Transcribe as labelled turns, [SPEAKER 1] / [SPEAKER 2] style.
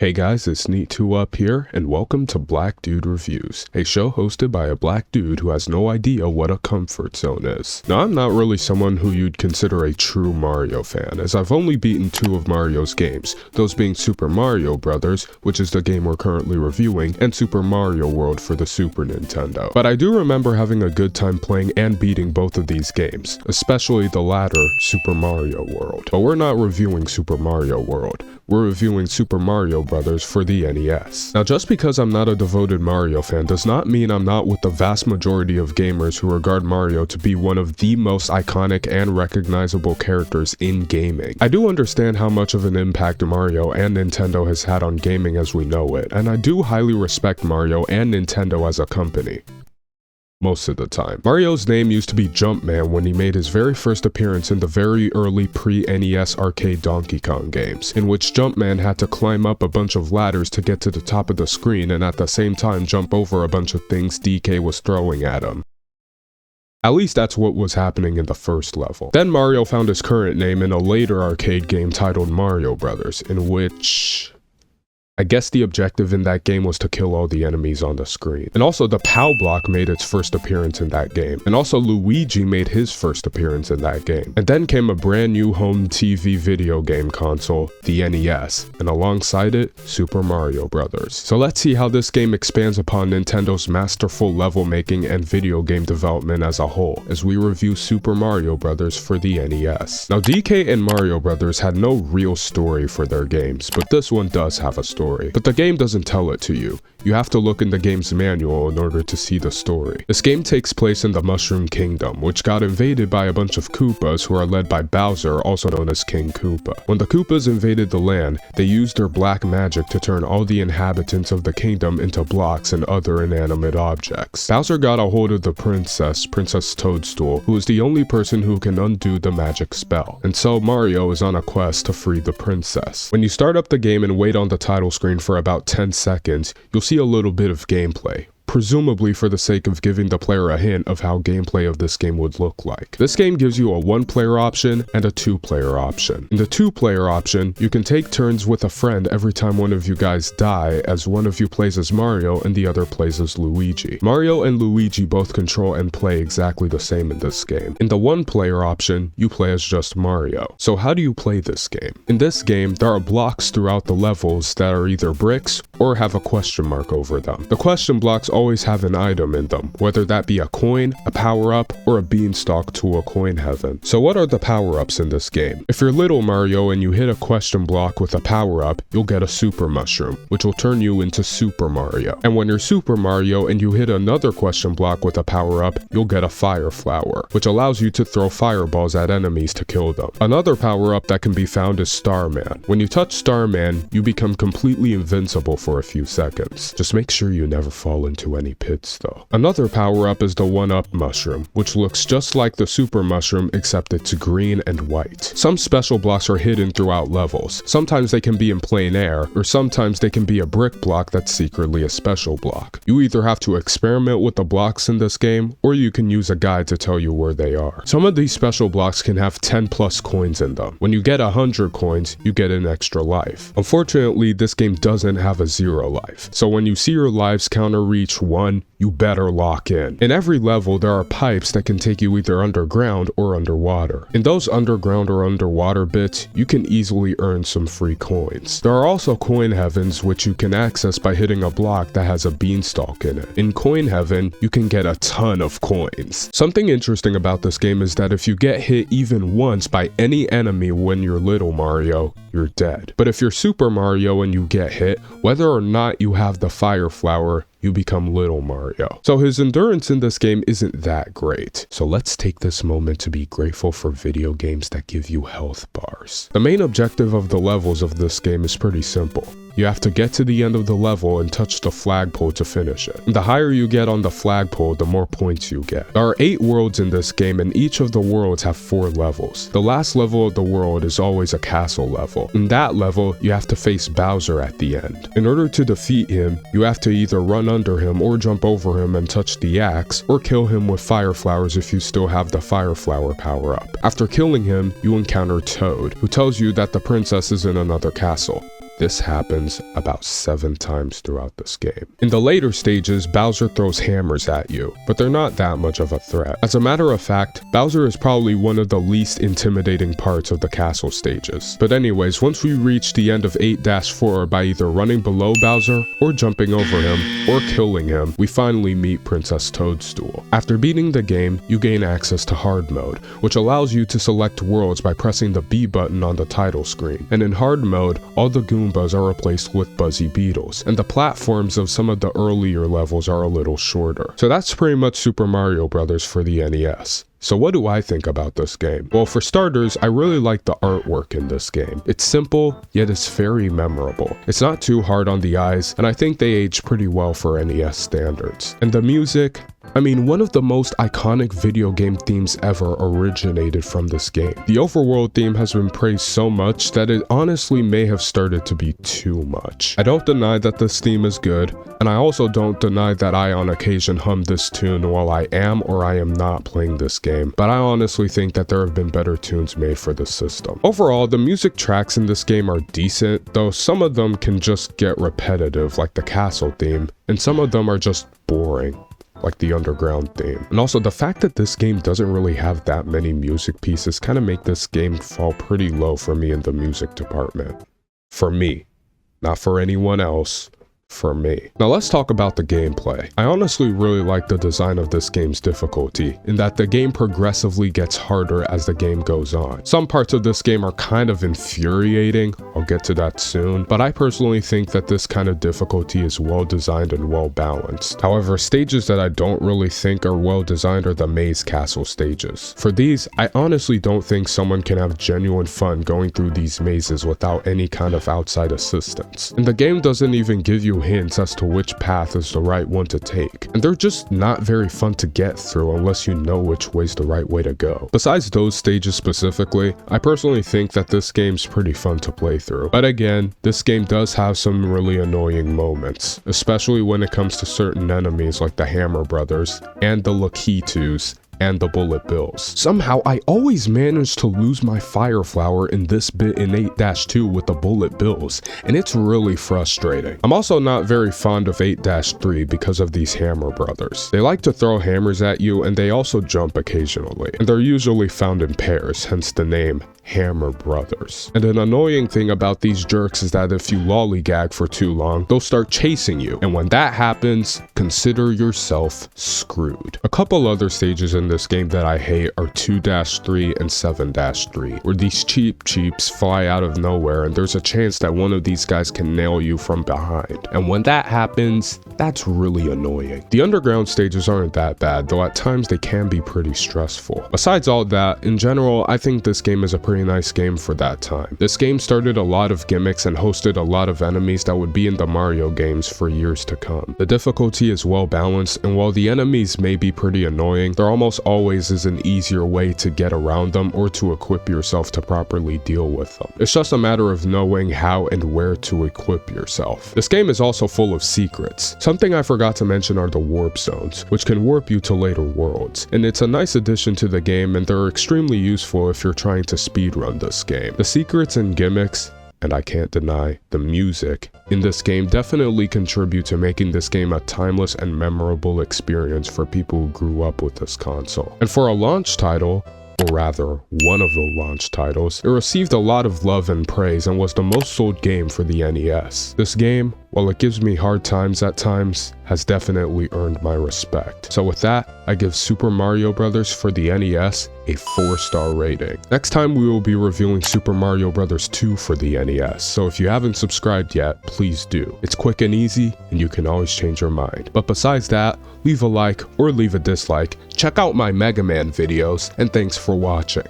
[SPEAKER 1] Hey guys, it's Neat2Up here, and welcome to Black Dude Reviews, a show hosted by a black dude who has no idea what a comfort zone is. Now, I'm not really someone who you'd consider a true Mario fan, as I've only beaten 2 of Mario's games, those being Super Mario Bros., which is the game we're currently reviewing, and Super Mario World for the Super Nintendo. But I do remember having a good time playing and beating both of these games, especially the latter, Super Mario World. But we're not reviewing Super Mario World. We're reviewing Super Mario Bros. For the NES. Now, just because I'm not a devoted Mario fan does not mean I'm not with the vast majority of gamers who regard Mario to be one of the most iconic and recognizable characters in gaming. I do understand how much of an impact Mario and Nintendo has had on gaming as we know it, and I do highly respect Mario and Nintendo as a company. Most of the time. Mario's name used to be Jumpman when he made his very first appearance in the very early pre-NES arcade Donkey Kong games, in which Jumpman had to climb up a bunch of ladders to get to the top of the screen and at the same time jump over a bunch of things DK was throwing at him. At least that's what was happening in the first level. Then Mario found his current name in a later arcade game titled Mario Bros., in which I guess the objective in that game was to kill all the enemies on the screen. And also the POW block made its first appearance in that game. And also Luigi made his first appearance in that game. And then came a brand new home TV video game console, the NES, and alongside it, Super Mario Bros. So let's see how this game expands upon Nintendo's masterful level making and video game development as a whole, as we review Super Mario Bros. For the NES. Now DK and Mario Bros. Had no real story for their games, but this one does have a story. But the game doesn't tell it to you. You have to look in the game's manual in order to see the story. This game takes place in the Mushroom Kingdom, which got invaded by a bunch of Koopas who are led by Bowser, also known as King Koopa. When the Koopas invaded the land, they used their black magic to turn all the inhabitants of the kingdom into blocks and other inanimate objects. Bowser got a hold of the Princess Toadstool, who is the only person who can undo the magic spell. And so Mario is on a quest to free the princess. When you start up the game and wait on the title screen for about 10 seconds, you'll see a little bit of gameplay, presumably for the sake of giving the player a hint of how gameplay of this game would look like. This game gives you a 1-player option and a 2-player option. In the 2-player option, you can take turns with a friend every time one of you guys die, as one of you plays as Mario and the other plays as Luigi. Mario and Luigi both control and play exactly the same in this game. In the 1-player option, you play as just Mario. So how do you play this game? In this game, there are blocks throughout the levels that are either bricks or have a question mark over them. The question blocks always have an item in them, whether that be a coin, a power-up, or a beanstalk to a coin heaven. So what are the power-ups in this game? If you're little Mario and you hit a question block with a power-up, you'll get a super mushroom, which will turn you into Super Mario. And when you're Super Mario and you hit another question block with a power-up, you'll get a fire flower, which allows you to throw fireballs at enemies to kill them. Another power-up that can be found is Starman. When you touch Starman, you become completely invincible for a few seconds. Just make sure you never fall into any pits though. Another power-up is the 1-Up mushroom, which looks just like the super mushroom except it's green and white. Some special blocks are hidden throughout levels. Sometimes they can be in plain air, or sometimes they can be a brick block that's secretly a special block. You either have to experiment with the blocks in this game, or you can use a guide to tell you where they are. Some of these special blocks can have 10 plus coins in them. When you get 100 coins, you get an extra life. Unfortunately, this game doesn't have a 0 life, so when you see your lives counter reach 1, you better lock in. In every level, there are pipes that can take you either underground or underwater. In those underground or underwater bits, you can easily earn some free coins. There are also coin heavens, which you can access by hitting a block that has a beanstalk in it. In coin heaven, you can get a ton of coins. Something interesting about this game is that if you get hit even once by any enemy when you're little Mario, you're dead. But if you're Super Mario and you get hit, whether or not you have the fire flower, you become little Mario. So his endurance in this game isn't that great. So let's take this moment to be grateful for video games that give you health bars. The main objective of the levels of this game is pretty simple. You have to get to the end of the level and touch the flagpole to finish it. And the higher you get on the flagpole, the more points you get. There are 8 worlds in this game, and each of the worlds have 4 levels. The last level of the world is always a castle level. In that level, you have to face Bowser at the end. In order to defeat him, you have to either run under him or jump over him and touch the axe, or kill him with fire flowers if you still have the fire flower power up. After killing him, you encounter Toad, who tells you that the princess is in another castle. This happens about 7 times throughout this game. In the later stages, Bowser throws hammers at you, but they're not that much of a threat. As a matter of fact, Bowser is probably one of the least intimidating parts of the castle stages. But anyways, once we reach the end of 8-4 by either running below Bowser, or jumping over him, or killing him, we finally meet Princess Toadstool. After beating the game, you gain access to hard mode, which allows you to select worlds by pressing the B button on the title screen. And in hard mode, all the Goombas are replaced with Buzzy Beetles, and the platforms of some of the earlier levels are a little shorter. So that's pretty much Super Mario Bros. For the NES. So what do I think about this game? Well, for starters, I really like the artwork in this game. It's simple, yet it's very memorable. It's not too hard on the eyes, and I think they aged pretty well for NES standards. And the music, I mean, one of the most iconic video game themes ever originated from this game. The overworld theme has been praised so much that it honestly may have started to be too much. I don't deny that this theme is good, and I also don't deny that I on occasion hum this tune while I am or I am not playing this game, but I honestly think that there have been better tunes made for this system. Overall, the music tracks in this game are decent, though some of them can just get repetitive, like the castle theme, and some of them are just boring, like the underground theme. And also, the fact that this game doesn't really have that many music pieces kind of make this game fall pretty low for me in the music department. For me, not for anyone else. For me. Now let's talk about the gameplay. I honestly really like the design of this game's difficulty, in that the game progressively gets harder as the game goes on. Some parts of this game are kind of infuriating, I'll get to that soon, but I personally think that this kind of difficulty is well designed and well balanced. However, stages that I don't really think are well designed are the maze castle stages. For these, I honestly don't think someone can have genuine fun going through these mazes without any kind of outside assistance. And the game doesn't even give you hints as to which path is the right one to take, and they're just not very fun to get through unless you know which way's the right way to go. Besides those stages specifically, I personally think that this game's pretty fun to play through. But again, this game does have some really annoying moments, especially when it comes to certain enemies like the Hammer Brothers and the Lakitus and the Bullet Bills. Somehow, I always manage to lose my Fire Flower in this bit in 8-2 with the Bullet Bills, and it's really frustrating. I'm also not very fond of 8-3 because of these Hammer Brothers. They like to throw hammers at you, and they also jump occasionally, and they're usually found in pairs, hence the name Hammer Brothers. And an annoying thing about these jerks is that if you lollygag for too long, they'll start chasing you, and when that happens, consider yourself screwed. A couple other stages in this game that I hate are 2-3 and 7-3, where these cheaps fly out of nowhere and there's a chance that one of these guys can nail you from behind. And when that happens, that's really annoying. The underground stages aren't that bad, though at times they can be pretty stressful. Besides all that, in general, I think this game is a pretty nice game for that time. This game started a lot of gimmicks and hosted a lot of enemies that would be in the Mario games for years to come. The difficulty is well balanced, and while the enemies may be pretty annoying, there almost always is an easier way to get around them or to equip yourself to properly deal with them. It's just a matter of knowing how and where to equip yourself. This game is also full of secrets. Something I forgot to mention are the warp zones, which can warp you to later worlds, and it's a nice addition to the game, and they're extremely useful if you're trying to speedrun this game. The secrets and gimmicks, and I can't deny, the music in this game definitely contribute to making this game a timeless and memorable experience for people who grew up with this console. And for a launch title, or rather, one of the launch titles, it received a lot of love and praise and was the most sold game for the NES. This game, while it gives me hard times at times, has definitely earned my respect. So with that, I give Super Mario Bros. For the NES a 4-star rating. Next time we will be reviewing Super Mario Bros. 2 for the NES, so if you haven't subscribed yet, please do. It's quick and easy, and you can always change your mind. But besides that, leave a like or leave a dislike, check out my Mega Man videos, and thanks for watching.